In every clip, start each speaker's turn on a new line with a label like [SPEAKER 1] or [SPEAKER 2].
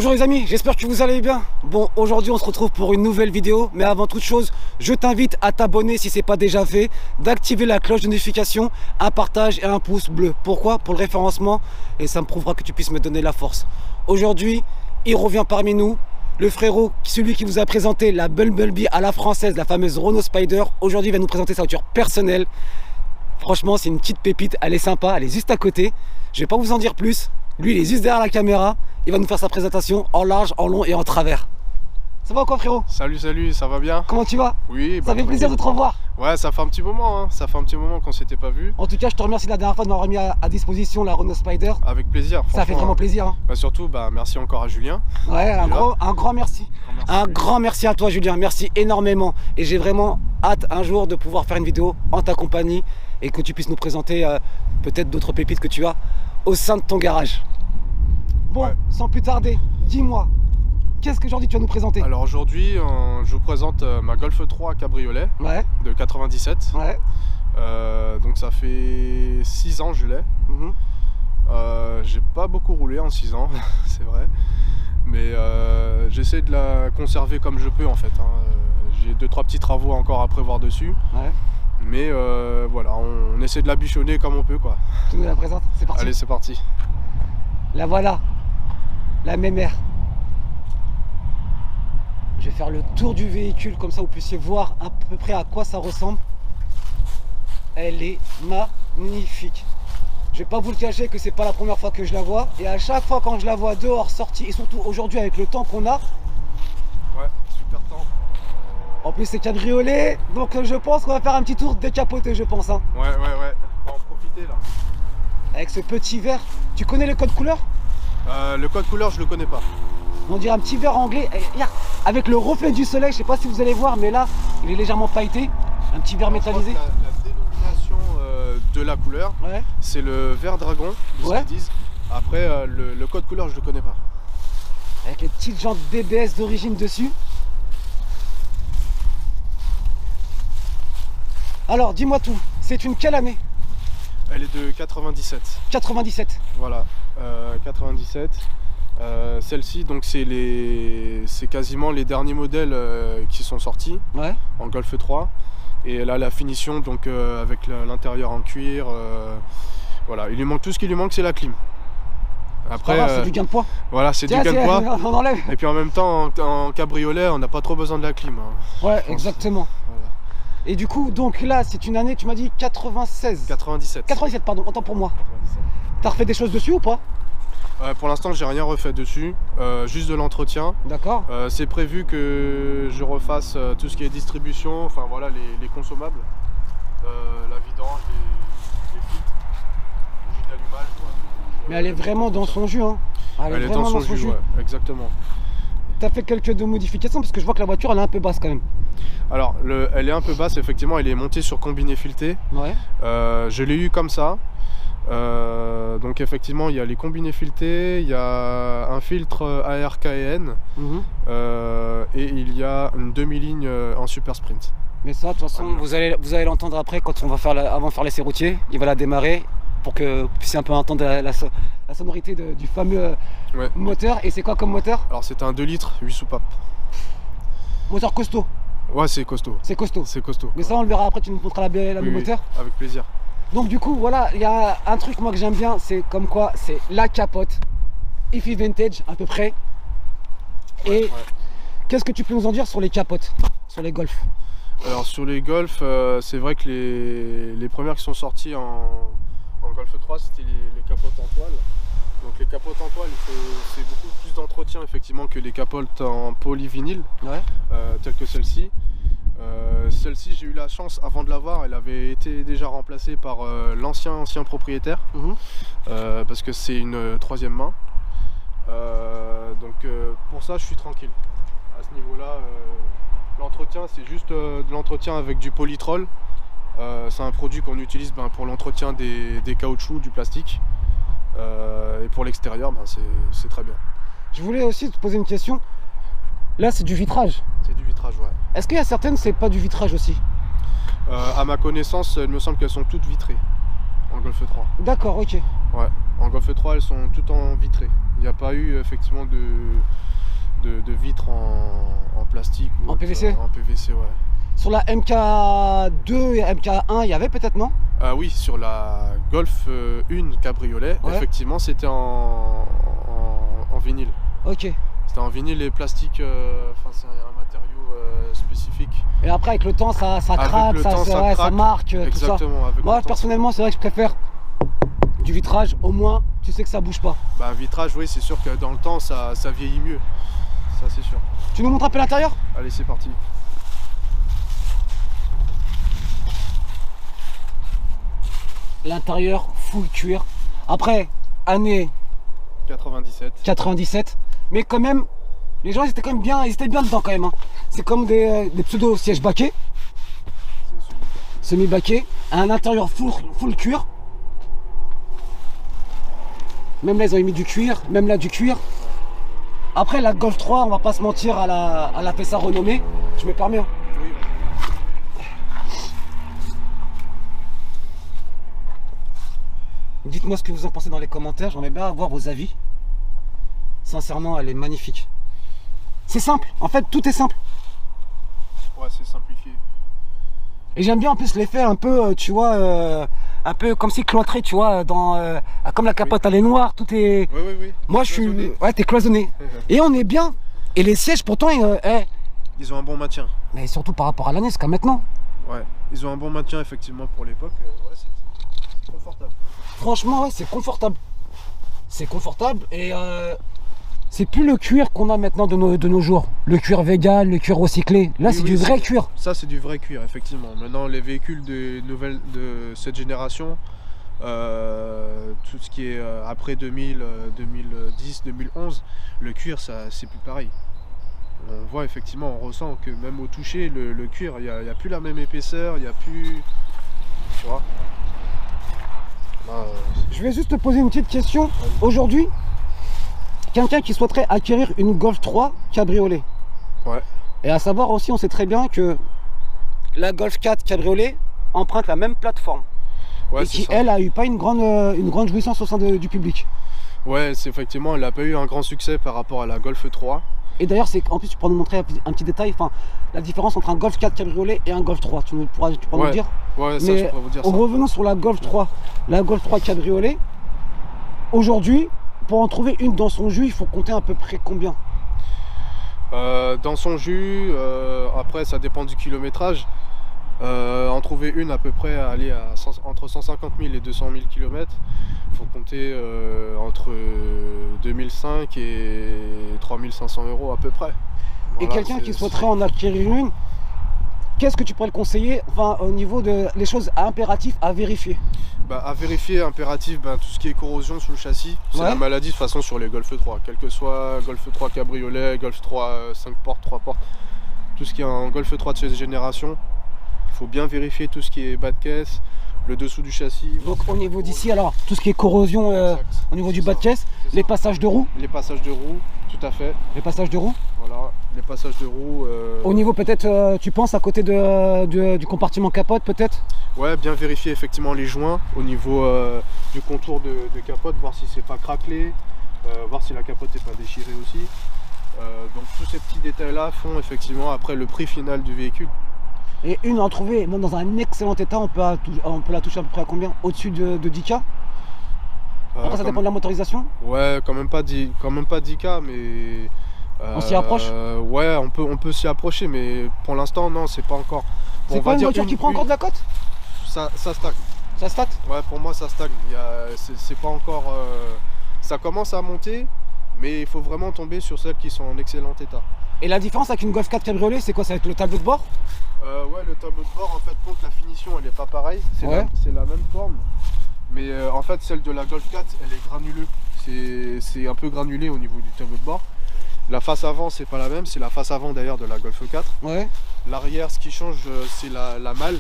[SPEAKER 1] Bonjour les amis, j'espère que vous allez bien. Bon, aujourd'hui on se retrouve pour une nouvelle vidéo, mais avant toute chose, je t'invite à t'abonner si ce n'est pas déjà fait, d'activer la cloche de notification, un partage et un pouce bleu. Pourquoi? Pour le référencement, et ça me prouvera que tu puisses me donner la force. Aujourd'hui, il revient parmi nous, le frérot, celui qui vous a présenté la Bumblebee à la française, la fameuse Renault Spider. Aujourd'hui, il va nous présenter sa voiture personnelle. Franchement, c'est une petite pépite, elle est sympa, elle est juste à côté. Je vais pas vous en dire plus. Lui, il est juste derrière la caméra. Il va nous faire sa présentation en large, en long et en travers. Ça va quoi, frérot?
[SPEAKER 2] Salut, ça va bien?
[SPEAKER 1] Comment tu vas?
[SPEAKER 2] Oui,
[SPEAKER 1] ça fait plaisir de te revoir.
[SPEAKER 2] Ouais, ça fait un petit moment, hein. Ça fait un petit moment qu'on s'était pas vu.
[SPEAKER 1] En tout cas, je te remercie la dernière fois de m'avoir mis à disposition la Renault Spider.
[SPEAKER 2] Avec plaisir.
[SPEAKER 1] Ça fait vraiment plaisir. Hein.
[SPEAKER 2] Bah surtout, merci encore à Julien.
[SPEAKER 1] Ouais, un grand merci. Un grand merci à toi, Julien. Merci énormément. Et j'ai vraiment hâte un jour de pouvoir faire une vidéo en ta compagnie et que tu puisses nous présenter peut-être d'autres pépites que tu as au sein de ton garage. Bon, ouais. Sans plus tarder, dis-moi, qu'est-ce qu'aujourd'hui tu vas nous présenter?
[SPEAKER 2] Alors aujourd'hui, je vous présente ma Golf 3 cabriolet de 97.
[SPEAKER 1] Ouais.
[SPEAKER 2] Donc ça fait 6 ans que je l'ai. J'ai pas beaucoup roulé en 6 ans, c'est vrai. Mais j'essaie de la conserver comme je peux en fait. J'ai 2-3 petits travaux encore à prévoir dessus. Ouais. Mais voilà, on essaie de la bichonner comme on peut quoi.
[SPEAKER 1] Tu nous la présentes? C'est parti.
[SPEAKER 2] Allez, c'est parti.
[SPEAKER 1] La voilà, la mémère. Je vais faire le tour du véhicule comme ça vous puissiez voir à peu près à quoi ça ressemble. Elle est magnifique. Je vais pas vous le cacher que c'est pas la première fois que je la vois. Et à chaque fois quand je la vois dehors sortie, et surtout aujourd'hui avec le temps qu'on a.
[SPEAKER 2] Ouais, super temps.
[SPEAKER 1] En plus c'est cabriolet, donc je pense qu'on va faire un petit tour décapoté, je pense. Hein.
[SPEAKER 2] Ouais, on va en profiter là.
[SPEAKER 1] Avec ce petit verre. Tu connais le code couleur?
[SPEAKER 2] Le code couleur, je le connais pas.
[SPEAKER 1] On dirait un petit verre anglais. Avec le reflet du soleil, je sais pas si vous allez voir, mais là, il est légèrement pailleté. Un petit verre métallisé.
[SPEAKER 2] La dénomination de la couleur, c'est le vert dragon, de ce qu'ils disent. Après, le code couleur, je le connais pas.
[SPEAKER 1] Avec les petites jantes BBS d'origine dessus. Alors, dis-moi tout. C'est une quelle année?
[SPEAKER 2] Elle est de 97.
[SPEAKER 1] 97.
[SPEAKER 2] Voilà, 97. Celle-ci, donc c'est quasiment les derniers modèles qui sont sortis en Golf 3. Et elle a la finition donc avec l'intérieur en cuir. Voilà, il lui manque tout ce qui lui manque, c'est la clim.
[SPEAKER 1] Après, c'est du gain de poids.
[SPEAKER 2] Voilà, c'est du gain de poids.
[SPEAKER 1] On enlève.
[SPEAKER 2] Et puis en même temps, en cabriolet, on n'a pas trop besoin de la clim. Hein,
[SPEAKER 1] ouais, exactement. Voilà. Et du coup, donc là, c'est une année, tu m'as dit 96.
[SPEAKER 2] 97.
[SPEAKER 1] 97, pardon, autant pour moi. T'as refait des choses dessus ou pas?
[SPEAKER 2] Pour l'instant, j'ai rien refait dessus, juste de l'entretien.
[SPEAKER 1] D'accord.
[SPEAKER 2] C'est prévu que je refasse tout ce qui est distribution, enfin voilà, les consommables, la vidange, les filtres, bougie d'allumage.
[SPEAKER 1] Mais elle est vraiment dans son jus, hein.
[SPEAKER 2] Elle est dans son jus, ouais, exactement.
[SPEAKER 1] T'as fait quelques modifications parce que je vois que la voiture elle est un peu basse quand même.
[SPEAKER 2] Alors elle est un peu basse, effectivement, elle est montée sur combiné fileté. Ouais. Je l'ai eu comme ça. Donc effectivement il y a les combinés filetés, il y a un filtre ARKN et il y a une demi-ligne en super sprint.
[SPEAKER 1] Mais ça de toute façon vous allez l'entendre après quand on va faire avant de faire l'essai routier, il va la démarrer pour que vous puissiez un peu entendre la sonorité du fameux moteur. Et c'est quoi comme moteur? Alors
[SPEAKER 2] c'est un 2 litres 8 soupapes.
[SPEAKER 1] Moteur costaud?
[SPEAKER 2] Ouais, c'est costaud.
[SPEAKER 1] C'est costaud.
[SPEAKER 2] C'est costaud.
[SPEAKER 1] Mais ça on le verra après, tu nous montreras le moteur.
[SPEAKER 2] Avec plaisir.
[SPEAKER 1] Donc du coup voilà, il y a un truc moi que j'aime bien, c'est comme quoi c'est la capote Ify Vintage à peu près. Et qu'est-ce que tu peux nous en dire sur les capotes, sur les Golf?
[SPEAKER 2] Alors sur les Golf, c'est vrai que les premières qui sont sorties en Golf 3 c'était les capotes en toile. Donc les capotes en toile, c'est beaucoup plus d'entretien effectivement que les capotes en polyvinyle, telles que celle-ci. Celle-ci, j'ai eu la chance avant de l'avoir, elle avait été déjà remplacée par l'ancien propriétaire, parce que c'est une 3e main. Donc pour ça, je suis tranquille. À ce niveau-là, l'entretien, c'est juste de l'entretien avec du polytrol. C'est un produit qu'on utilise pour l'entretien des caoutchoucs, du plastique. Et pour l'extérieur, c'est très bien.
[SPEAKER 1] Je voulais aussi te poser une question. Là, c'est du vitrage.
[SPEAKER 2] C'est du vitrage, ouais.
[SPEAKER 1] Est-ce qu'il y a certaines, c'est pas du vitrage aussi?
[SPEAKER 2] À ma connaissance, il me semble qu'elles sont toutes vitrées. en Golf 3.
[SPEAKER 1] D'accord, ok.
[SPEAKER 2] Ouais, en Golf 3, elles sont toutes en vitré. Il n'y a pas eu effectivement de vitres en plastique ou
[SPEAKER 1] En PVC?
[SPEAKER 2] En PVC, ouais.
[SPEAKER 1] Sur la MK2 et MK1, il y avait peut-être, non?
[SPEAKER 2] Ah oui, sur la Golf 1 cabriolet,
[SPEAKER 1] Ouais.
[SPEAKER 2] effectivement, c'était en vinyle.
[SPEAKER 1] Ok.
[SPEAKER 2] C'était en vinyle et plastique, enfin c'est un matériau spécifique.
[SPEAKER 1] Et après, avec le temps, ça
[SPEAKER 2] Avec
[SPEAKER 1] craque,
[SPEAKER 2] le temps, ça
[SPEAKER 1] ouais, ça
[SPEAKER 2] craque.
[SPEAKER 1] marque, tout ça.
[SPEAKER 2] Exactement, avec
[SPEAKER 1] Moi,
[SPEAKER 2] le temps.
[SPEAKER 1] personnellement, c'est vrai que je préfère du vitrage. Au moins, tu sais que ça bouge pas.
[SPEAKER 2] Bah, vitrage, oui, c'est sûr que dans le temps, ça vieillit mieux. Ça, c'est sûr.
[SPEAKER 1] Tu nous montres un peu l'intérieur?
[SPEAKER 2] Allez, c'est parti.
[SPEAKER 1] L'intérieur, full cuir. Après, année
[SPEAKER 2] 97.
[SPEAKER 1] 97. Mais quand même, les gens, ils étaient quand même bien, ils étaient bien dedans quand même. Hein. C'est comme des pseudo sièges baquets,
[SPEAKER 2] C'est celui-là.
[SPEAKER 1] semi-baquets. Un intérieur full cuir. Même là, ils ont mis du cuir. Même là, du cuir. Après, la Golf 3, on va pas se mentir, elle a fait sa renommée. Je me permets. Hein.
[SPEAKER 2] Oui,
[SPEAKER 1] Dites-moi ce que vous en pensez dans les commentaires. J'aimerais bien avoir vos avis. Sincèrement, elle est magnifique. C'est simple. En fait, tout est simple.
[SPEAKER 2] ouais, c'est simplifié.
[SPEAKER 1] Et j'aime bien en plus l'effet un peu, tu vois, un peu comme si cloîtré, tu vois, comme la capote elle est noire, tout est...
[SPEAKER 2] Oui, oui, oui.
[SPEAKER 1] Moi je suis...
[SPEAKER 2] Cloisonné.
[SPEAKER 1] Ouais, t'es cloisonné. Et on est bien. Et les sièges pourtant,
[SPEAKER 2] Ils ont un bon maintien.
[SPEAKER 1] mais surtout par rapport à l'année, c'est comme maintenant.
[SPEAKER 2] Ouais, ils ont un bon maintien effectivement pour l'époque. Ouais, c'est confortable.
[SPEAKER 1] Franchement, ouais, c'est confortable. C'est confortable et c'est plus le cuir qu'on a maintenant de nos jours. Le cuir vegan, le cuir recyclé. Là,
[SPEAKER 2] Oui,
[SPEAKER 1] c'est
[SPEAKER 2] oui,
[SPEAKER 1] du vrai cuir.
[SPEAKER 2] Ça, c'est du vrai cuir, effectivement. Maintenant, les véhicules de cette génération, tout ce qui est après 2000, 2010, 2011, le cuir, ça, c'est plus pareil. On voit effectivement, on ressent que même au toucher, le cuir, il n'y a plus la même épaisseur, il n'y a plus... Tu vois là,
[SPEAKER 1] Je vais juste te poser une petite question. Aujourd'hui, quelqu'un qui souhaiterait acquérir une Golf 3 cabriolet.
[SPEAKER 2] Ouais.
[SPEAKER 1] Et à savoir aussi, on sait très bien que la Golf 4 cabriolet emprunte la même plateforme.
[SPEAKER 2] Ouais,
[SPEAKER 1] et
[SPEAKER 2] c'est
[SPEAKER 1] qui,
[SPEAKER 2] ça.
[SPEAKER 1] elle, a eu pas une grande jouissance au sein du public.
[SPEAKER 2] Ouais, c'est effectivement, elle n'a pas eu un grand succès par rapport à la Golf 3.
[SPEAKER 1] Et d'ailleurs, en plus, tu pourras nous montrer un petit détail, enfin, la différence entre un Golf 4 cabriolet et un Golf 3. Tu pourras nous le dire.
[SPEAKER 2] Ouais, ça,
[SPEAKER 1] Mais
[SPEAKER 2] je pourrais vous dire ça.
[SPEAKER 1] revenons sur la Golf 3. La Golf 3 cabriolet, aujourd'hui, pour en trouver une dans son jus, il faut compter à peu près combien?
[SPEAKER 2] Dans son jus, après ça dépend du kilométrage. En trouver une à peu près à aller à entre 150 000 et 200 000 km, il faut compter entre 2005 et 3500 € à peu près.
[SPEAKER 1] Et
[SPEAKER 2] Voilà,
[SPEAKER 1] quelqu'un qui souhaiterait en acquérir une, qu'est-ce que tu pourrais le conseiller, enfin, au niveau de les choses impératives à vérifier?
[SPEAKER 2] Bah, à vérifier, impératif, tout ce qui est corrosion sur le châssis, c'est
[SPEAKER 1] Ouais.
[SPEAKER 2] la maladie de toute façon sur les Golf 3, quel que soit Golf 3 cabriolet, Golf 3 5 portes, 3 portes, tout ce qui est en Golf 3 de cette génération, il faut bien vérifier tout ce qui est bas de caisse, le dessous du châssis.
[SPEAKER 1] Donc au niveau d'ici, alors, tout ce qui est corrosion
[SPEAKER 2] Exact.
[SPEAKER 1] au niveau du
[SPEAKER 2] C'est
[SPEAKER 1] bas de
[SPEAKER 2] ça.
[SPEAKER 1] caisse,
[SPEAKER 2] C'est
[SPEAKER 1] les
[SPEAKER 2] ça.
[SPEAKER 1] passages de roues,
[SPEAKER 2] Les passages de roues, tout à fait.
[SPEAKER 1] les passages de roues.
[SPEAKER 2] Voilà, les passages de roues.
[SPEAKER 1] Au niveau peut-être, tu penses à côté du compartiment capote peut-être?
[SPEAKER 2] Ouais, bien vérifier effectivement les joints au niveau du contour de capote, voir si c'est pas craquelé, voir si la capote n'est pas déchirée aussi. Donc tous ces petits détails là font effectivement après le prix final du véhicule.
[SPEAKER 1] Et une en trouver même dans un excellent état, on peut la toucher à peu près à combien? Au-dessus de 10K? Après ça dépend de la motorisation.
[SPEAKER 2] Ouais, quand même pas 10K, mais...
[SPEAKER 1] On s'y approche?
[SPEAKER 2] Ouais, on peut s'y approcher, mais pour l'instant non, c'est pas encore... Bon,
[SPEAKER 1] C'est
[SPEAKER 2] on
[SPEAKER 1] pas
[SPEAKER 2] va
[SPEAKER 1] une
[SPEAKER 2] dire
[SPEAKER 1] voiture qui prend encore de la cote?
[SPEAKER 2] Ça stagne.
[SPEAKER 1] Ça stat?
[SPEAKER 2] Ouais, pour moi ça stagne. C'est pas encore... Ça commence à monter, mais il faut vraiment tomber sur celles qui sont en excellent état.
[SPEAKER 1] Et la différence avec une Golf 4 cabriolet, c'est quoi? Ça va être le tableau de bord?
[SPEAKER 2] Ouais, le tableau de bord, en fait, compte la finition, elle est pas pareille. C'est
[SPEAKER 1] Ouais.
[SPEAKER 2] la même forme. Mais en fait, celle de la Golf 4, elle est granuleuse. C'est un peu granulé au niveau du tableau de bord. La face avant, c'est pas la même. C'est la face avant d'ailleurs de la Golf 4.
[SPEAKER 1] Ouais.
[SPEAKER 2] L'arrière, ce qui change, c'est la malle.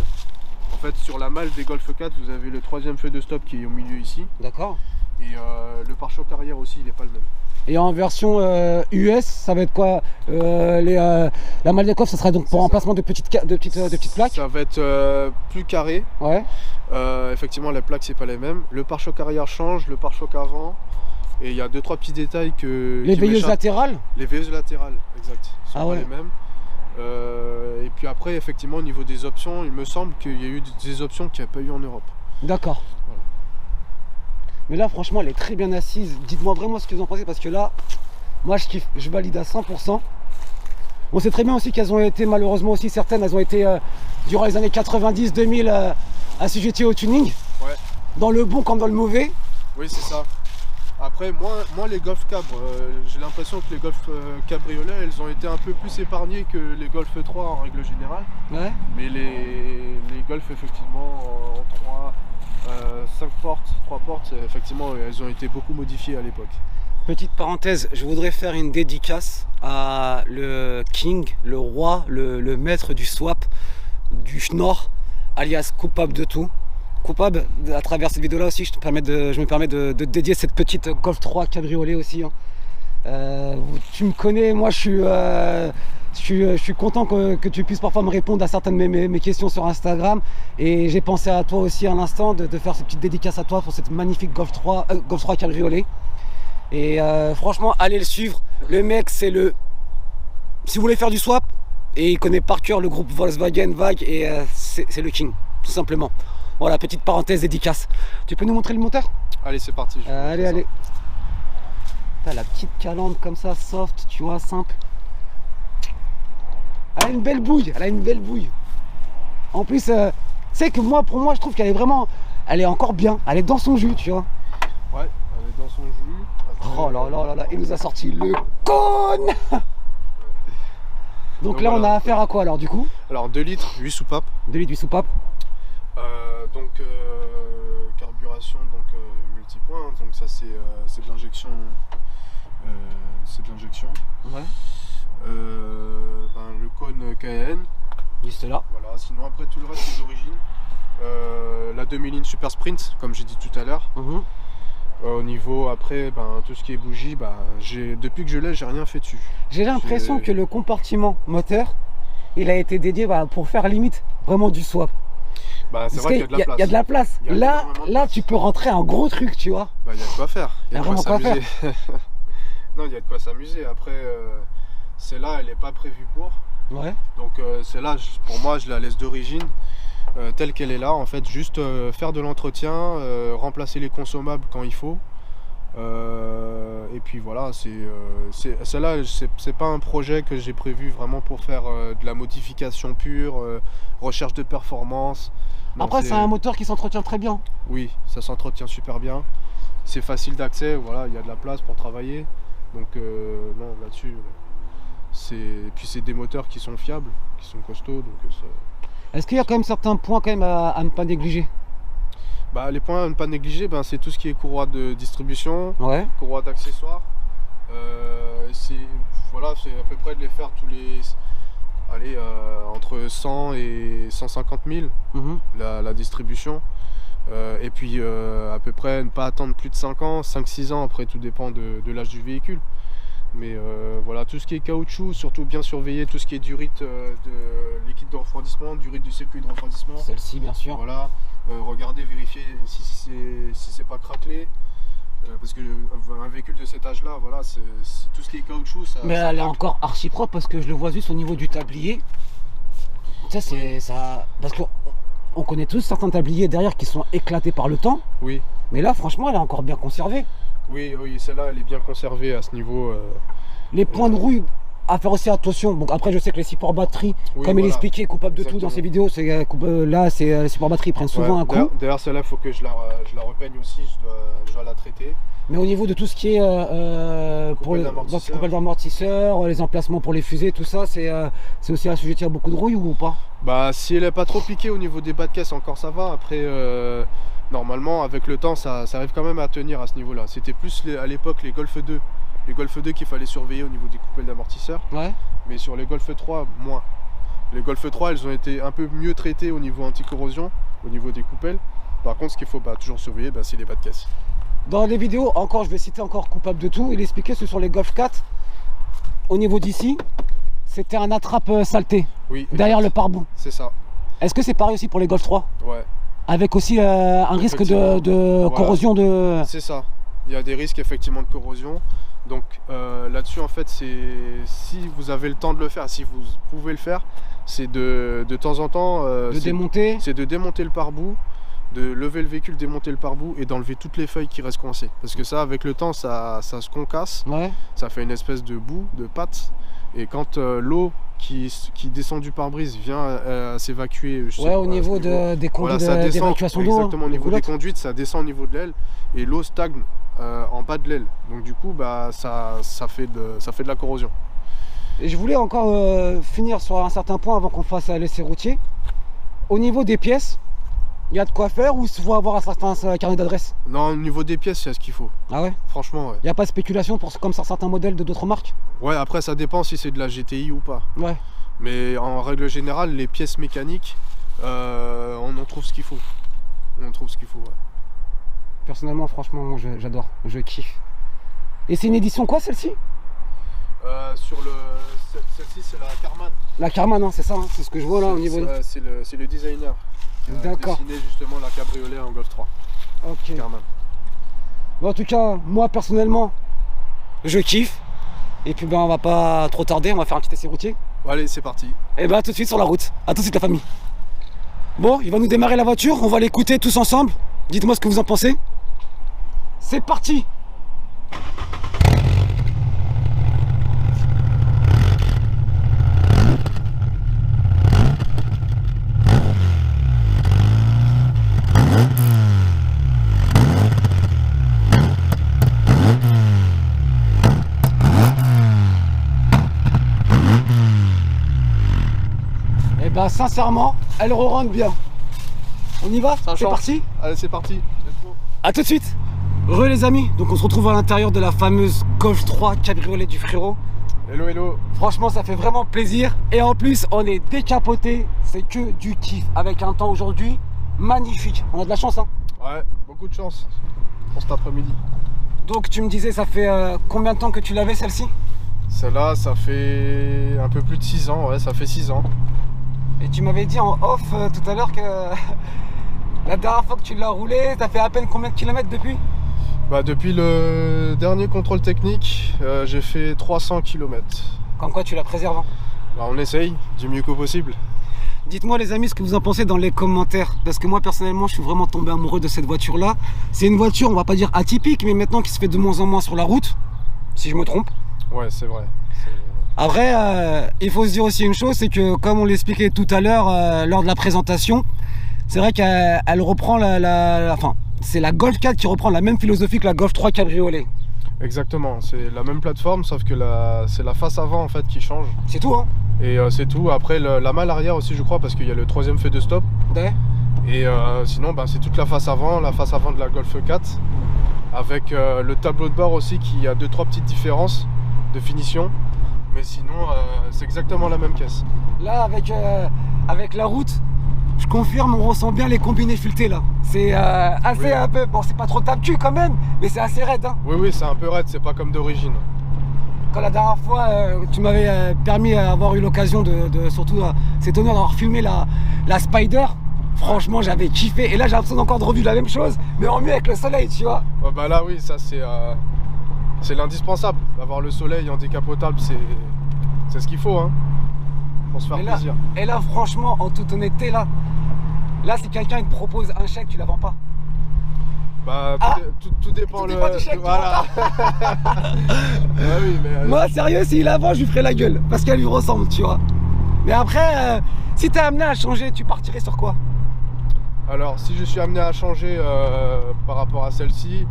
[SPEAKER 2] En fait, sur la malle des Golf 4, vous avez le troisième feu de stop qui est au milieu ici.
[SPEAKER 1] D'accord.
[SPEAKER 2] Et le pare-choc arrière aussi, il n'est pas le même.
[SPEAKER 1] Et en version US, ça va être quoi? La malle de coffre, ça serait donc pour
[SPEAKER 2] C'est ça.
[SPEAKER 1] remplacement de petites plaques?
[SPEAKER 2] Ça va être plus carré.
[SPEAKER 1] Ouais.
[SPEAKER 2] Effectivement, les plaques, c'est pas les mêmes. Le pare-choc arrière change, le pare-choc avant. Et il y a 2-3 petits détails que.
[SPEAKER 1] Les veilleuses latérales?
[SPEAKER 2] Les veilleuses latérales, exact. Sont pas
[SPEAKER 1] ouais.
[SPEAKER 2] les mêmes. Et puis après, effectivement, au niveau des options, il me semble qu'il y a eu des options qu'il n'y a pas eu en Europe.
[SPEAKER 1] D'accord. Voilà. Mais là, franchement, elle est très bien assise. Dites-moi vraiment ce que vous en pensez, parce que là, moi, je kiffe. Je valide à 100%. On sait très bien aussi qu'elles ont été, malheureusement aussi, certaines, elles ont été, durant les années 90-2000, assujetties au tuning.
[SPEAKER 2] Ouais.
[SPEAKER 1] Dans le bon comme dans le mauvais.
[SPEAKER 2] Oui, c'est ça. Après, moi les Golf Cab, j'ai l'impression que les Golf cabriolets, elles ont été un peu plus épargnées que les Golf 3 en règle générale.
[SPEAKER 1] Ouais.
[SPEAKER 2] Mais les Golf, effectivement, en 3, 5 portes, 3 portes, effectivement, elles ont été beaucoup modifiées à l'époque.
[SPEAKER 1] Petite parenthèse, je voudrais faire une dédicace à le King, le roi, le maître du swap, du schnorr, alias coupable de tout. Coupable, à travers cette vidéo là aussi, je me permets de dédier cette petite Golf 3 cabriolet aussi. Tu me connais, moi je suis content que tu puisses parfois me répondre à certaines de mes questions sur Instagram. Et j'ai pensé à toi aussi à l'instant de faire cette petite dédicace à toi pour cette magnifique Golf 3 cabriolet. Et franchement, allez le suivre. Le mec, c'est le... Si vous voulez faire du swap, et il connaît par cœur le groupe Volkswagen Vague, et c'est le King, tout simplement. Voilà, petite parenthèse dédicace. Tu peux nous montrer le moteur?
[SPEAKER 2] Allez, c'est parti.
[SPEAKER 1] Allez. T'as la petite calandre comme ça, soft, tu vois, simple. Elle a une belle bouille. En plus, tu sais que pour moi, je trouve qu'elle est vraiment... Elle est encore bien, elle est dans son jus, tu vois.
[SPEAKER 2] Ouais, elle est dans son jus. Après,
[SPEAKER 1] oh là, il nous a sorti le cône. Donc là, voilà. On a affaire à quoi alors du coup?
[SPEAKER 2] Alors 2 litres, 8 soupapes.
[SPEAKER 1] 2 litres, 8 soupapes.
[SPEAKER 2] Carburation multipoint, donc ça c'est de l'injection.
[SPEAKER 1] Ouais.
[SPEAKER 2] Le cône KN.
[SPEAKER 1] Juste là.
[SPEAKER 2] Voilà, sinon après tout le reste c'est d'origine. La demi-ligne Super Sprint, comme j'ai dit tout à l'heure. Au niveau après, tout ce qui est bougie, depuis que je l'ai, j'ai rien fait dessus.
[SPEAKER 1] J'ai l'impression que le compartiment moteur, il a été dédié pour faire limite vraiment du swap.
[SPEAKER 2] C'est vrai qu'il y a de la place.
[SPEAKER 1] Il y a de la place. Là, tu peux rentrer un gros truc, tu vois.
[SPEAKER 2] Il y a de quoi faire.
[SPEAKER 1] Il y a vraiment quoi faire.
[SPEAKER 2] Non, il y a de quoi s'amuser. Après, celle-là, elle n'est pas prévue pour.
[SPEAKER 1] Ouais.
[SPEAKER 2] Donc celle-là, pour moi, je la laisse d'origine. Telle qu'elle est là, en fait, juste faire de l'entretien, remplacer les consommables quand il faut. Et puis voilà, celle-là, c'est pas un projet que j'ai prévu vraiment pour faire de la modification pure, recherche de performance. Non,
[SPEAKER 1] après, c'est un moteur qui s'entretient très bien.
[SPEAKER 2] Oui, ça s'entretient super bien. C'est facile d'accès, voilà, il y a de la place pour travailler. Donc non, là-dessus, et puis c'est des moteurs qui sont fiables, qui sont costauds. Donc
[SPEAKER 1] est-ce qu'il y a quand même certains points quand même à ne pas négliger?
[SPEAKER 2] Les points à ne pas négliger, c'est tout ce qui est courroie de distribution,
[SPEAKER 1] ouais. Courroie
[SPEAKER 2] d'accessoires. C'est à peu près de les faire tous les... entre 100 et 150 000, la distribution. Et puis à peu près ne pas attendre plus de 5 ans, 5-6 ans, après tout dépend de l'âge du véhicule. Mais voilà, tout ce qui est caoutchouc, surtout bien surveiller tout ce qui est durite de liquide de refroidissement, durite du circuit de refroidissement.
[SPEAKER 1] Celle-ci bien sûr.
[SPEAKER 2] Voilà, regardez, vérifier si c'est pas craquelé. Parce que un véhicule de cet âge-là, voilà, c'est tout ce qui est caoutchouc.
[SPEAKER 1] Mais elle est encore archi propre parce que je le vois juste au niveau du tablier. Ça, c'est ça. Parce qu'on connaît tous certains tabliers derrière qui sont éclatés par le temps.
[SPEAKER 2] Oui.
[SPEAKER 1] Mais là, franchement, elle est encore bien conservée.
[SPEAKER 2] Oui, celle-là, elle est bien conservée à ce niveau.
[SPEAKER 1] Les points de rouille, à faire aussi attention. Bon, après, je sais que les supports batterie, comme il expliquait, coupable de tout dans ses vidéos, là, les supports batterie prennent souvent un coup.
[SPEAKER 2] D'ailleurs, celle-là, il faut que je la repeigne aussi, je dois la traiter.
[SPEAKER 1] Mais au niveau de tout ce qui est coupelle d'amortisseur, les emplacements pour les fusées, tout ça, c'est aussi assujetti à beaucoup de rouille ou pas?
[SPEAKER 2] Si elle n'est pas trop piquée au niveau des bas de caisse, encore ça va. Après, normalement, avec le temps, ça arrive quand même à tenir à ce niveau-là. C'était plus à l'époque les Golf 2. Les Golf 2 qu'il fallait surveiller au niveau des coupelles d'amortisseurs. Ouais. Mais sur les Golf 3, moins. Les Golf 3, elles ont été un peu mieux traitées au niveau anti-corrosion, au niveau des coupelles. Par contre, ce qu'il faut toujours surveiller, c'est les bas de caisse.
[SPEAKER 1] Dans les vidéos, je vais citer encore coupable de tout, il expliquait que sur les Golf 4, au niveau d'ici, c'était un attrape saleté.
[SPEAKER 2] Oui.
[SPEAKER 1] Derrière le pare-boue.
[SPEAKER 2] C'est ça.
[SPEAKER 1] Est-ce que c'est pareil aussi pour les Golf 3?
[SPEAKER 2] Ouais.
[SPEAKER 1] Avec aussi un risque de
[SPEAKER 2] Voilà.
[SPEAKER 1] corrosion de...
[SPEAKER 2] C'est ça. Il y a des risques effectivement de corrosion. Donc là-dessus, en fait, c'est si vous avez le temps de le faire, si vous pouvez le faire, c'est de temps en temps
[SPEAKER 1] démonter.
[SPEAKER 2] C'est de démonter le pare-boue, de lever le véhicule, démonter le pare-boue et d'enlever toutes les feuilles qui restent coincées. Parce que ça, avec le temps, ça se concasse,
[SPEAKER 1] Ouais.
[SPEAKER 2] ça fait une espèce de boue, de pâte. Et quand l'eau qui descend du pare-brise vient à s'évacuer,
[SPEAKER 1] Ouais, au niveau des conduits d'évacuation d'eau.
[SPEAKER 2] Exactement, au niveau des conduites, ça descend au niveau de l'aile et l'eau stagne en bas de l'aile. Donc du coup, bah, ça fait de la corrosion.
[SPEAKER 1] Et je voulais encore finir sur un certain point avant qu'on fasse l'essai routier. Au niveau des pièces, il y a de quoi faire ou il faut avoir un certain carnet d'adresse?
[SPEAKER 2] Non, au niveau des pièces, il y a ce qu'il faut.
[SPEAKER 1] Ah ouais?
[SPEAKER 2] Franchement, ouais.
[SPEAKER 1] Il n'y a pas de spéculation comme sur certains modèles de d'autres marques?
[SPEAKER 2] Ouais, après ça dépend si c'est de la GTI ou pas.
[SPEAKER 1] Ouais.
[SPEAKER 2] Mais en règle générale, les pièces mécaniques, on en trouve ce qu'il faut. On en trouve ce qu'il faut, ouais.
[SPEAKER 1] Personnellement, franchement, moi j'adore, je kiffe. Et c'est une édition quoi celle-ci?
[SPEAKER 2] Celle-ci, c'est la Karmann.
[SPEAKER 1] La Karmann, hein, c'est ça, hein, c'est ce que je vois là au niveau.
[SPEAKER 2] C'est le designer qui a dessiné justement la cabriolet en Golf 3.
[SPEAKER 1] Ok.
[SPEAKER 2] Karmann.
[SPEAKER 1] Bon, en tout cas, moi personnellement, je kiffe. Et puis ben on va pas trop tarder, on va faire un petit essai routier.
[SPEAKER 2] Bon, allez, c'est parti.
[SPEAKER 1] Et ben tout de suite sur la route. À tout de suite la famille. Bon, il va nous démarrer la voiture, on va l'écouter tous ensemble. Dites-moi ce que vous en pensez. C'est parti. Et ben sincèrement, elle re-rentre bien. On y va? C'est parti?
[SPEAKER 2] Allez, c'est parti. Let's go.
[SPEAKER 1] A tout de suite. Les amis, donc on se retrouve à l'intérieur de la fameuse Golf 3 cabriolet du frérot.
[SPEAKER 2] Hello, hello.
[SPEAKER 1] Franchement, ça fait vraiment plaisir. Et en plus, on est décapoté. C'est que du kiff. Avec un temps aujourd'hui magnifique. On a de la chance, hein?
[SPEAKER 2] Ouais, beaucoup de chance pour cet après-midi.
[SPEAKER 1] Donc tu me disais, ça fait combien de temps que tu l'avais celle-ci?
[SPEAKER 2] Celle-là, ça fait un peu plus de 6 ans, ouais, ça fait 6 ans.
[SPEAKER 1] Et tu m'avais dit en off tout à l'heure que la dernière fois que tu l'as roulé, t'as fait à peine combien de kilomètres depuis?
[SPEAKER 2] Bah depuis le dernier contrôle technique, j'ai fait 300 km.
[SPEAKER 1] Comme quoi tu la préserves, hein?
[SPEAKER 2] Bah on essaye, du mieux que possible.
[SPEAKER 1] Dites-moi les amis ce que vous en pensez dans les commentaires. Parce que moi personnellement je suis vraiment tombé amoureux de cette voiture là. C'est une voiture, on va pas dire atypique, mais maintenant qui se fait de moins en moins sur la route. Si je me trompe.
[SPEAKER 2] Ouais, c'est vrai.
[SPEAKER 1] Après, il faut se dire aussi une chose, c'est que comme on l'expliquait tout à l'heure lors de la présentation, c'est vrai qu'elle reprend enfin, c'est la Golf 4 qui reprend la même philosophie que la Golf 3 cabriolet.
[SPEAKER 2] Exactement, c'est la même plateforme, sauf que c'est la face avant en fait qui change.
[SPEAKER 1] C'est tout, hein?
[SPEAKER 2] Et c'est tout. Après la malle arrière aussi, je crois, parce qu'il y a le troisième feu de stop.
[SPEAKER 1] Ouais.
[SPEAKER 2] Et sinon, bah, c'est toute la face avant de la Golf 4, avec le tableau de bord aussi qui a 2-3 petites différences de finition. Mais sinon, c'est exactement la même caisse.
[SPEAKER 1] Là, avec la route, je confirme, on ressent bien les combinés filetés là. C'est assez
[SPEAKER 2] Oui.
[SPEAKER 1] un peu, bon c'est pas trop tape-cul quand même, mais c'est assez raide, hein.
[SPEAKER 2] Oui, oui, c'est un peu raide, c'est pas comme d'origine.
[SPEAKER 1] Quand la dernière fois, tu m'avais permis d'avoir eu l'occasion surtout cet honneur d'avoir filmé la Spider. Franchement, j'avais kiffé. Et là, j'ai l'impression encore de revivre la même chose, mais en mieux avec le soleil, tu vois.
[SPEAKER 2] Oh, bah là, oui, ça c'est l'indispensable. D'avoir le soleil en décapotable, c'est ce qu'il faut, hein, pour se faire plaisir.
[SPEAKER 1] Et là, franchement, en toute honnêteté, là si quelqu'un te propose un chèque, tu la vends pas.
[SPEAKER 2] Bah, tout dépend.
[SPEAKER 1] Tout dépend du chèque,
[SPEAKER 2] voilà. Ouais, oui, mais,
[SPEAKER 1] moi, sérieux, s'il la vend, je lui ferai la gueule, parce qu'elle lui ressemble, tu vois. Mais après, si t'es amené à changer, tu partirais sur quoi?
[SPEAKER 2] Alors, si je suis amené à changer par rapport à celle-ci,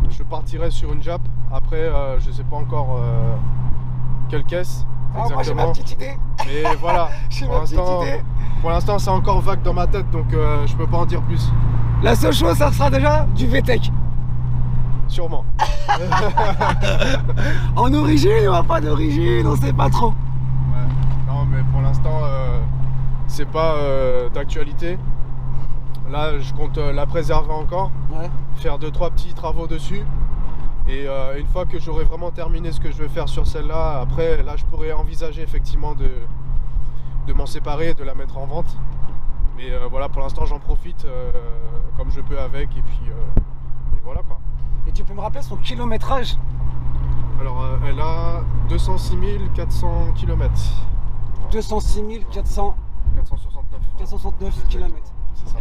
[SPEAKER 2] je partirais sur une Jap. Après, je sais pas encore quelle caisse exactement.
[SPEAKER 1] Moi, j'ai ma petite idée.
[SPEAKER 2] Mais voilà,
[SPEAKER 1] J'ai ma petite idée.
[SPEAKER 2] pour l'instant, c'est encore vague dans ma tête, donc je peux pas en dire plus.
[SPEAKER 1] La seule chose, ça sera déjà du VTEC.
[SPEAKER 2] Sûrement.
[SPEAKER 1] En origine ou pas d'origine, on sait pas trop.
[SPEAKER 2] Ouais. Non, mais pour l'instant, c'est pas d'actualité. Là, je compte la préserver encore,
[SPEAKER 1] Ouais.
[SPEAKER 2] faire 2-3 petits travaux dessus. Et une fois que j'aurai vraiment terminé ce que je vais faire sur celle-là, après, là, je pourrais envisager effectivement de m'en séparer et de la mettre en vente. Mais voilà, pour l'instant j'en profite comme je peux avec et puis et voilà quoi.
[SPEAKER 1] Et tu peux me rappeler son kilométrage?
[SPEAKER 2] Alors elle a 206 400 km.
[SPEAKER 1] 206 400... 469 km.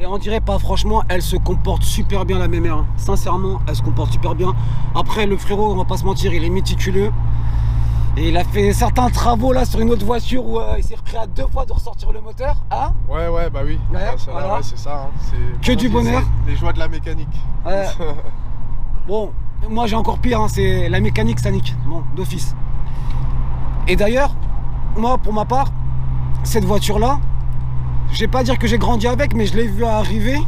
[SPEAKER 1] Et on dirait pas, franchement, elle se comporte super bien la mémère. Hein. Sincèrement, elle se comporte super bien. Après, le frérot, on va pas se mentir, il est méticuleux. Et il a fait certains travaux là sur une autre voiture où il s'est repris à 2 fois de ressortir le moteur. Hein?
[SPEAKER 2] Ouais, bah oui.
[SPEAKER 1] Ouais,
[SPEAKER 2] voilà. Ouais, c'est ça. Hein.
[SPEAKER 1] Que du bonheur.
[SPEAKER 2] Les joies de la mécanique.
[SPEAKER 1] Bon, moi j'ai encore pire, hein, c'est la mécanique, ça nique. Bon, d'office. Et d'ailleurs, moi pour ma part, cette voiture là, je vais pas dire que j'ai grandi avec, mais je l'ai vu arriver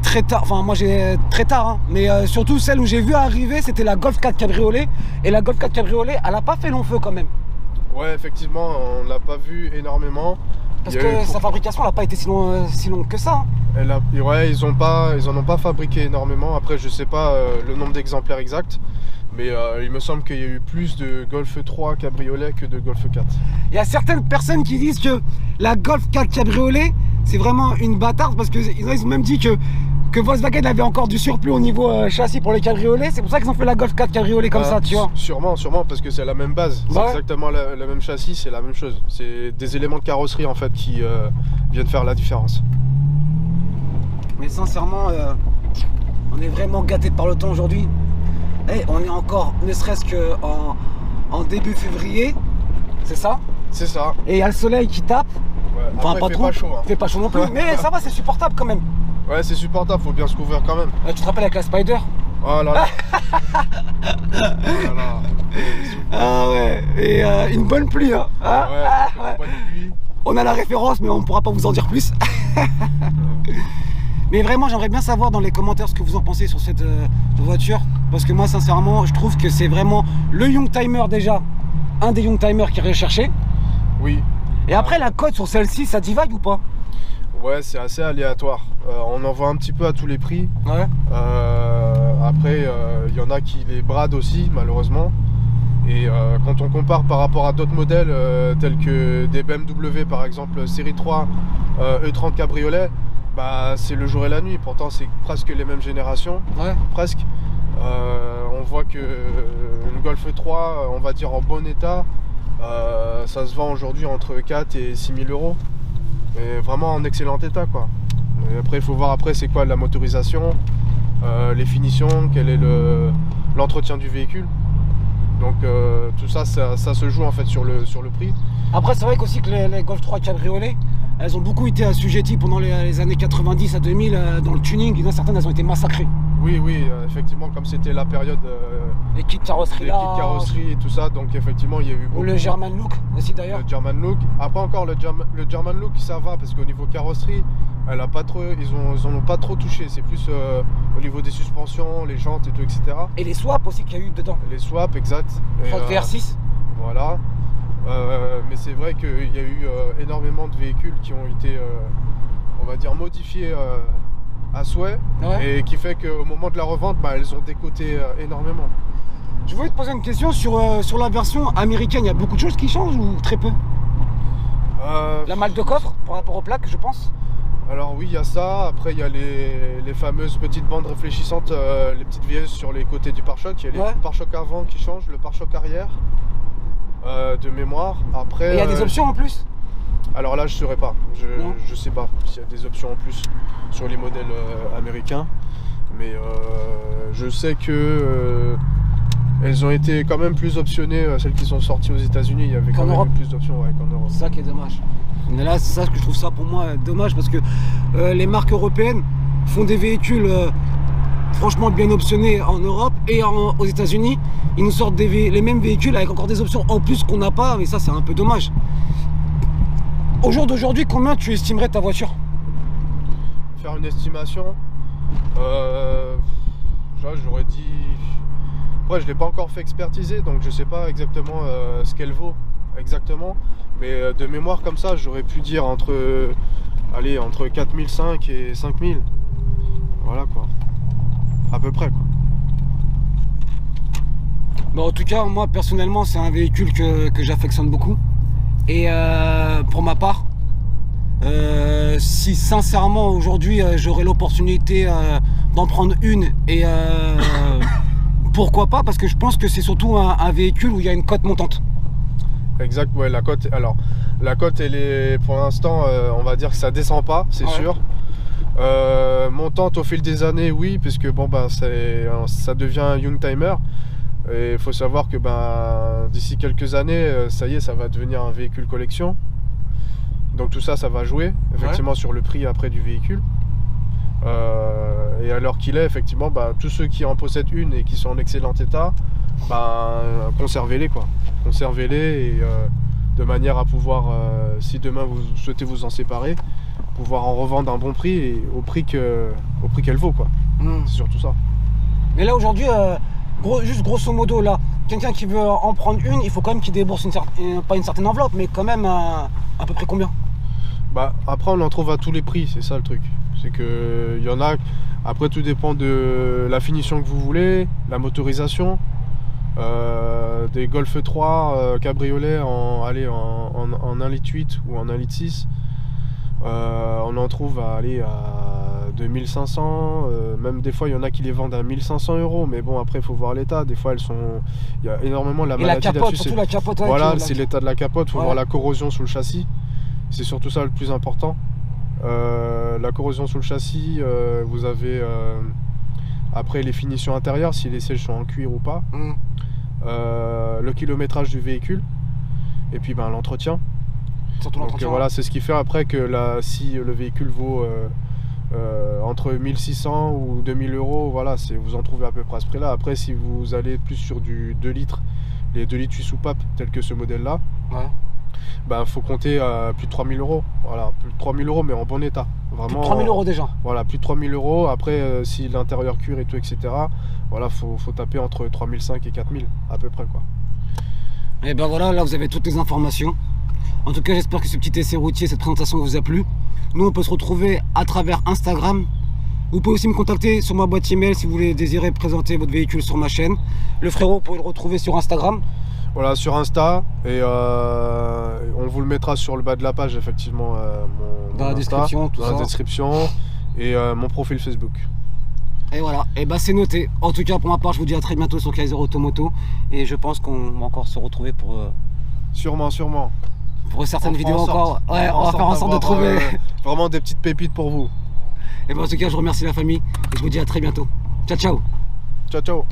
[SPEAKER 1] très tard. Enfin, moi j'ai très tard, hein. Mais surtout celle où j'ai vu arriver, c'était la Golf 4 Cabriolet. Et la Golf 4 Cabriolet, elle a pas fait long feu quand même.
[SPEAKER 2] Ouais, effectivement, on l'a pas vu énormément.
[SPEAKER 1] Parce que sa fabrication n'a pas été si longue que ça. Hein.
[SPEAKER 2] Ouais, ils en ont pas fabriqué énormément. Après, je sais pas le nombre d'exemplaires exact. Mais il me semble qu'il y a eu plus de Golf 3 Cabriolet que de Golf 4.
[SPEAKER 1] Il y a certaines personnes qui disent que la Golf 4 Cabriolet, c'est vraiment une bâtarde parce qu'ils ont même dit que Volkswagen avait encore du surplus au niveau châssis pour les cabriolets. C'est pour ça qu'ils ont fait la Golf 4 Cabriolet comme ça, tu vois.
[SPEAKER 2] Sûrement, parce que c'est la même base.
[SPEAKER 1] Bah
[SPEAKER 2] c'est exactement la même châssis, c'est la même chose. C'est des éléments de carrosserie en fait qui viennent faire la différence.
[SPEAKER 1] Mais sincèrement, on est vraiment gâtés par le temps aujourd'hui. Hey, on est encore, ne serait-ce qu'en début février, c'est ça?
[SPEAKER 2] C'est ça.
[SPEAKER 1] Et il y a le soleil qui tape.
[SPEAKER 2] Ouais.
[SPEAKER 1] Enfin,
[SPEAKER 2] après,
[SPEAKER 1] pas trop.
[SPEAKER 2] Pas chaud, hein.
[SPEAKER 1] Il fait pas chaud non plus, mais ça va, c'est supportable quand même.
[SPEAKER 2] Ouais, c'est supportable, faut bien se couvrir quand même.
[SPEAKER 1] Tu te rappelles avec la Spider?
[SPEAKER 2] Oh là là. Oh là là.
[SPEAKER 1] Ah ouais, et une bonne pluie, hein.
[SPEAKER 2] Ouais. Bonne pluie.
[SPEAKER 1] On a la référence, mais on ne pourra pas vous en dire plus. Mais vraiment, j'aimerais bien savoir dans les commentaires ce que vous en pensez sur cette voiture. Parce que moi, sincèrement, je trouve que c'est vraiment le Youngtimer déjà. Un des Youngtimers qui est recherché.
[SPEAKER 2] Oui.
[SPEAKER 1] Et après, la cote sur celle-ci, ça divague ou pas?
[SPEAKER 2] Ouais, c'est assez aléatoire. On en voit un petit peu à tous les prix.
[SPEAKER 1] Ouais.
[SPEAKER 2] Après, il y en a qui les bradent aussi, malheureusement. Et quand on compare par rapport à d'autres modèles tels que des BMW par exemple série 3 E30 Cabriolet, bah, c'est le jour et la nuit, pourtant c'est presque les mêmes générations,
[SPEAKER 1] ouais.
[SPEAKER 2] Presque. On voit que une Golf 3, on va dire en bon état, ça se vend aujourd'hui entre 4 et 6 000 euros. Mais vraiment en excellent état quoi. Et après il faut voir après c'est quoi la motorisation, les finitions, quel est l'entretien du véhicule. Donc tout ça, ça se joue en fait sur le prix.
[SPEAKER 1] Après c'est vrai qu'aussi que les Golf 3 Cabriolet, elles ont beaucoup été assujetties pendant les années 90 à 2000 dans le tuning. Il y en a certaines, elles ont été massacrées.
[SPEAKER 2] Oui, effectivement, comme c'était la période
[SPEAKER 1] les kits carrosserie,
[SPEAKER 2] et tout ça, donc effectivement il y a eu beaucoup.
[SPEAKER 1] Ou le German Look aussi d'ailleurs.
[SPEAKER 2] Le German Look. Après encore le German Look ça va parce qu'au niveau carrosserie, elle a pas trop, ils en ont pas trop touché. C'est plus au niveau des suspensions, les jantes et tout, etc. Et
[SPEAKER 1] les swaps aussi qu'il y a eu dedans.
[SPEAKER 2] Les swaps, exact.
[SPEAKER 1] VR6.
[SPEAKER 2] Voilà. Mais c'est vrai qu'il y a eu énormément de véhicules qui ont été, on va dire, modifiés à souhait, ouais. Et qui fait qu'au moment de la revente, bah, elles ont décoté énormément.
[SPEAKER 1] Je voulais te poser une question sur la version américaine. Il y a beaucoup de choses qui changent ou très peu? La malle de coffre par rapport aux plaques, je pense.
[SPEAKER 2] Alors oui, il y a ça. Après, il y a les fameuses petites bandes réfléchissantes, les petites vieilles sur les côtés du pare-choc. Il y a les pare-chocs avant qui changent, le pare-choc arrière. De mémoire. Après,
[SPEAKER 1] il y a des options en plus?
[SPEAKER 2] Alors là, je ne saurais pas. Je sais pas s'il y a des options en plus sur les modèles américains. Mais je sais que elles ont été quand même plus optionnées. Celles qui sont sorties aux États-Unis, il y avait quand même plus d'options qu'en Europe.
[SPEAKER 1] C'est ça qui est dommage. Mais là, c'est ça que je trouve ça pour moi dommage parce que les marques européennes font des véhicules franchement bien optionnés en Europe et aux États-Unis. Ils nous sortent les mêmes véhicules avec encore des options en plus qu'on n'a pas, mais ça c'est un peu dommage. Au jour d'aujourd'hui, combien tu estimerais ta voiture?
[SPEAKER 2] Faire une estimation, j'aurais dit. Après, je l'ai pas encore fait expertiser, donc je sais pas exactement ce qu'elle vaut exactement. Mais de mémoire comme ça, j'aurais pu dire entre 4005 et 5000. Voilà quoi. À peu près quoi.
[SPEAKER 1] Bon, en tout cas, moi personnellement, c'est un véhicule que j'affectionne beaucoup. Et pour ma part, Si sincèrement aujourd'hui j'aurais l'opportunité d'en prendre une et pourquoi pas, parce que je pense que c'est surtout un véhicule où il y a une cote montante.
[SPEAKER 2] Exact, ouais, la cote, alors la cote elle est pour l'instant on va dire que ça descend pas, c'est sûr. Montante au fil des années, oui, puisque bon ben ça devient un Youngtimer. Et il faut savoir que ben d'ici quelques années, ça y est, ça va devenir un véhicule collection. Donc tout ça, ça va jouer effectivement sur le prix après du véhicule. Et à l'heure qu'il est, effectivement, ben, tous ceux qui en possèdent une et qui sont en excellent état, ben, conservez-les quoi. Conservez-les et de manière à pouvoir, si demain vous souhaitez vous en séparer, pouvoir en revendre à un bon prix et au prix qu'elle vaut quoi. C'est surtout ça.
[SPEAKER 1] Mais là aujourd'hui, juste grosso modo là, quelqu'un qui veut en prendre une, il faut quand même qu'il débourse pas une certaine enveloppe, mais quand même à peu près combien?
[SPEAKER 2] Bah après on en trouve à tous les prix, c'est ça le truc. C'est que il y en a, après tout dépend de la finition que vous voulez, la motorisation. Des Golf 3 cabriolet en 1,8 litre ou en 1,6 litre. On en trouve à aller à 2500, même des fois il y en a qui les vendent à 1500 €, mais bon après il faut voir l'état, des fois elles sont, il y a énormément de la maladie
[SPEAKER 1] là-dessus. La capote, surtout la capote.
[SPEAKER 2] Voilà, c'est l'état de la capote, il faut voir la corrosion sous le châssis, c'est surtout ça le plus important. La corrosion sous le châssis, vous avez après les finitions intérieures, si les sièges sont en cuir ou pas, le kilométrage du véhicule, et puis ben, l'entretien. Donc voilà, c'est ce qui fait après que si le véhicule vaut entre 1600 ou 2000 €, voilà, vous en trouvez à peu près à ce prix là. Après si vous allez plus sur du 2 litres, les 2 litres 8 soupapes tel que ce modèle là, ben, faut compter à plus de 3000 €. Voilà, plus de 3000 € mais en bon état. Vraiment,
[SPEAKER 1] plus de 3000 € déjà.
[SPEAKER 2] Voilà, plus de 3000 €. Après si l'intérieur cuir et tout, etc. Voilà, faut taper entre 3500 et 4000 à peu près quoi.
[SPEAKER 1] Et ben voilà, là vous avez toutes les informations. En tout cas, j'espère que ce petit essai routier, cette présentation vous a plu. Nous, on peut se retrouver à travers Instagram. Vous pouvez aussi me contacter sur ma boîte email si vous voulez désirer présenter votre véhicule sur ma chaîne. Le frérot, vous pouvez le retrouver sur Instagram.
[SPEAKER 2] Voilà, sur Insta. Et on vous le mettra sur le bas de la page, effectivement.
[SPEAKER 1] Dans la description, tout ça.
[SPEAKER 2] Dans la description. Et mon profil Facebook.
[SPEAKER 1] Et voilà, et bah c'est noté. En tout cas, pour ma part, je vous dis à très bientôt sur Kaiser Automoto. Et je pense qu'on va encore se retrouver pour...
[SPEAKER 2] Sûrement.
[SPEAKER 1] Pour certaines vidéos encore. Ouais, on va faire en sorte de trouver
[SPEAKER 2] vraiment des petites pépites pour vous.
[SPEAKER 1] Et bien en tout cas, je remercie la famille et je vous dis à très bientôt. Ciao, ciao.
[SPEAKER 2] Ciao.